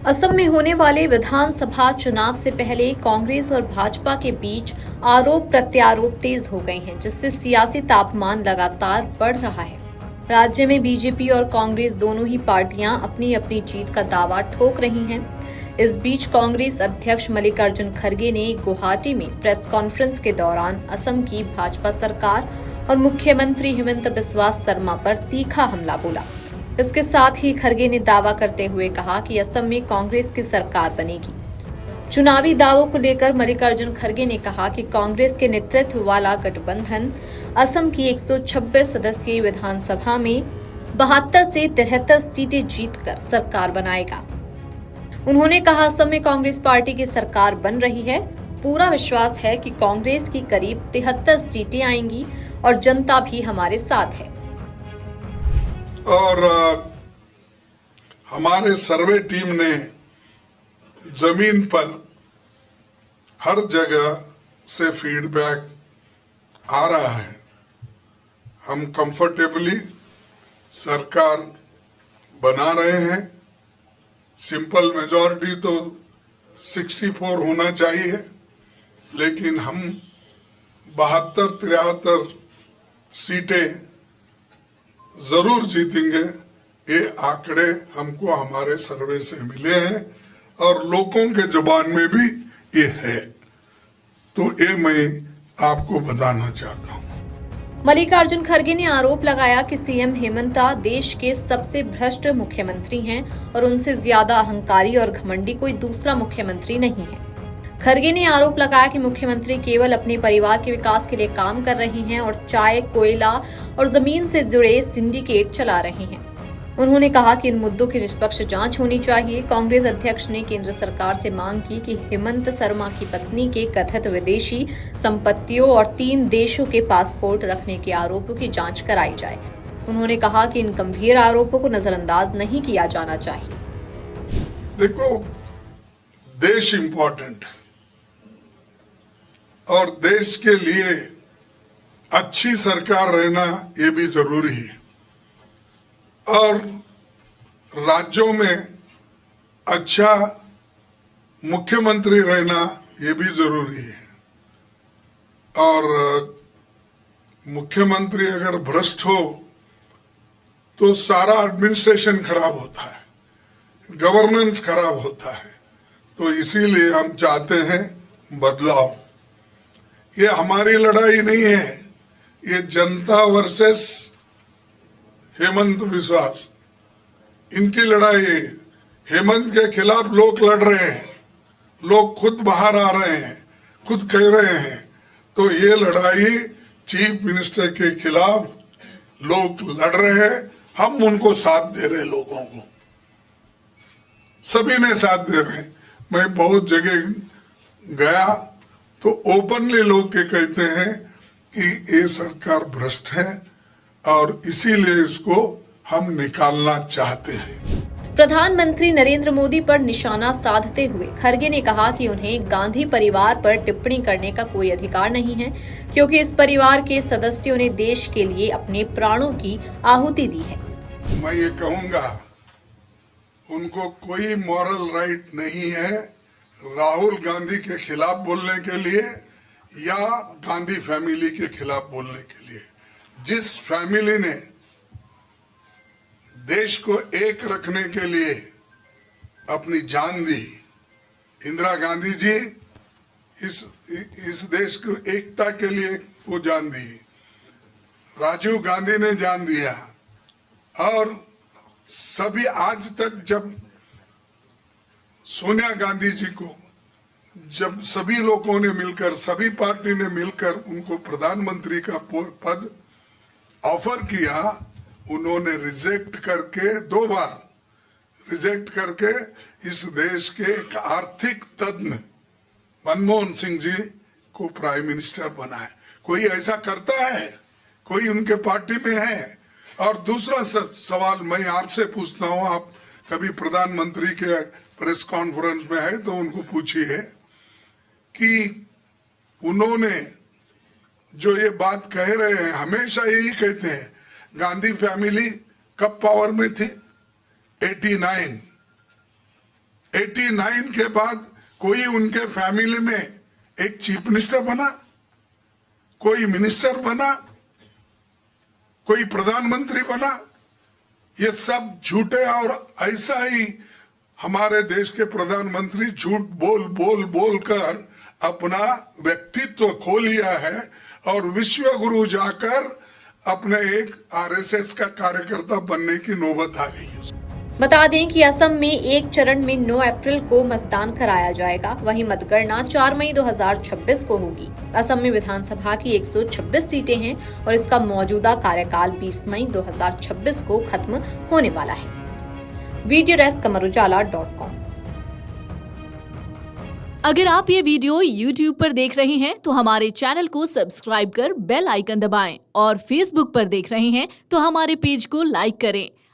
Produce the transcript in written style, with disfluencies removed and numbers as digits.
असम में होने वाले विधानसभा चुनाव से पहले कांग्रेस और भाजपा के बीच आरोप प्रत्यारोप तेज हो गए हैं, जिससे सियासी तापमान लगातार बढ़ रहा है। राज्य में बीजेपी और कांग्रेस दोनों ही पार्टियां अपनी अपनी जीत का दावा ठोक रही हैं। इस बीच कांग्रेस अध्यक्ष मल्लिकार्जुन खड़गे ने गुवाहाटी में प्रेस कॉन्फ्रेंस के दौरान असम की भाजपा सरकार और मुख्यमंत्री हेमंत बिस्वा शर्मा पर तीखा हमला बोला। इसके साथ ही खड़गे ने दावा करते हुए कहा कि असम में कांग्रेस की सरकार बनेगी। चुनावी दावों को लेकर मल्लिकार्जुन खड़गे ने कहा कि कांग्रेस के नेतृत्व वाला गठबंधन असम की 126 सदस्यीय विधानसभा में 72 से 73 सीटें जीतकर सरकार बनाएगा। उन्होंने कहा, असम में कांग्रेस पार्टी की सरकार बन रही है। पूरा विश्वास है कि कांग्रेस की करीब 73 सीटें आएंगी और जनता भी हमारे साथ है। और हमारे सर्वे टीम ने जमीन पर हर जगह से फीडबैक आ रहा है। हम कंफर्टेबली सरकार बना रहे हैं। सिंपल मेजॉरिटी तो 64 होना चाहिए, लेकिन हम 72-73 सीटें जरूर जीतेंगे। ये आंकड़े हमको हमारे सर्वे से मिले हैं और लोगों के जुबान में भी ये है, तो ये मैं आपको बताना चाहता हूँ। मल्लिकार्जुन खड़गे ने आरोप लगाया कि सीएम हेमंता देश के सबसे भ्रष्ट मुख्यमंत्री हैं और उनसे ज्यादा अहंकारी और घमंडी कोई दूसरा मुख्यमंत्री नहीं है। खड़गे ने आरोप लगाया कि मुख्यमंत्री केवल अपने परिवार के विकास के लिए काम कर रही हैं और चाय, कोयला और जमीन से जुड़े सिंडिकेट चला रही हैं। उन्होंने कहा कि इन मुद्दों की निष्पक्ष जांच होनी चाहिए। कांग्रेस अध्यक्ष ने केंद्र सरकार से मांग की कि हेमंत शर्मा की पत्नी के कथित विदेशी संपत्तियों और 3 देशों के पासपोर्ट रखने के आरोपों की जांच कराई जाए। उन्होंने कहा कि इन गंभीर आरोपों को नजरअंदाज नहीं किया जाना चाहिए। देखो, देश इंपॉर्टेंट और देश के लिए अच्छी सरकार रहना ये भी जरूरी है और राज्यों में अच्छा मुख्यमंत्री रहना ये भी जरूरी है। और मुख्यमंत्री अगर भ्रष्ट हो तो सारा एडमिनिस्ट्रेशन खराब होता है, गवर्नेंस खराब होता है। तो इसीलिए हम चाहते हैं बदलाव। ये हमारी लड़ाई नहीं है, ये जनता वर्सेस हेमंत विश्वास, इनकी लड़ाई है। हेमंत के खिलाफ लोग लड़ रहे हैं, लोग खुद बाहर आ रहे हैं, खुद कह रहे हैं। तो ये लड़ाई चीफ मिनिस्टर के खिलाफ लोग लड़ रहे हैं, हम उनको साथ दे रहे हैं। लोगों को सभी ने साथ दे रहे हैं। मैं बहुत जगह गया तो ओपनली लोग के कहते हैं कि ये सरकार भ्रष्ट है और इसीलिए इसको हम निकालना चाहते हैं। प्रधानमंत्री नरेंद्र मोदी पर निशाना साधते हुए खड़गे ने कहा कि उन्हें गांधी परिवार पर टिप्पणी करने का कोई अधिकार नहीं है, क्योंकि इस परिवार के सदस्यों ने देश के लिए अपने प्राणों की आहुति दी है। मैं ये कहूंगा, उनको कोई मॉरल राइट नहीं है राहुल गांधी के खिलाफ बोलने के लिए या गांधी फैमिली के खिलाफ बोलने के लिए। जिस फैमिली ने देश को एक रखने के लिए अपनी जान दी, इंदिरा गांधी जी इस देश को एकता के लिए वो जान दी, राजीव गांधी ने जान दिया। और सभी आज तक जब सोनिया गांधी जी को जब सभी लोगों ने मिलकर, सभी पार्टी ने मिलकर उनको प्रधानमंत्री का पद ऑफर किया, उन्होंने रिजेक्ट करके 2 बार रिजेक्ट करके इस देश के एक आर्थिक तज्ञ मनमोहन सिंह जी को प्राइम मिनिस्टर बनाए। कोई ऐसा करता है? कोई उनके पार्टी में है? और दूसरा सवाल मैं आपसे पूछता हूं, आप कभी प्रधानमंत्री के प्रेस कॉन्फ्रेंस में है तो उनको पूछिए कि उन्होंने जो ये बात कह रहे हैं, हमेशा यही कहते हैं गांधी फैमिली कब पावर में थी? 89 89 के बाद कोई उनके फैमिली में एक चीफ मिनिस्टर बना, कोई मिनिस्टर बना, कोई प्रधानमंत्री बना? ये सब झूठे। और ऐसा ही हमारे देश के प्रधानमंत्री झूठ बोल बोल बोल कर अपना व्यक्तित्व खो लिया है और विश्व गुरु जाकर अपने एक आरएसएस का कार्यकर्ता बनने की नौबत आ गई है। बता दें कि असम में एक चरण में 9 अप्रैल को मतदान कराया जाएगा, वहीं मतगणना 4 मई 2026 को होगी। असम में विधानसभा की 126 सीटें हैं और इसका मौजूदा कार्यकाल 20 मई 2026 को खत्म होने वाला है। Video desk amarujala.com। अगर आप ये वीडियो YouTube पर देख रहे हैं तो हमारे चैनल को सब्सक्राइब कर बेल आइकन दबाएं और Facebook पर देख रहे हैं तो हमारे पेज को लाइक करें।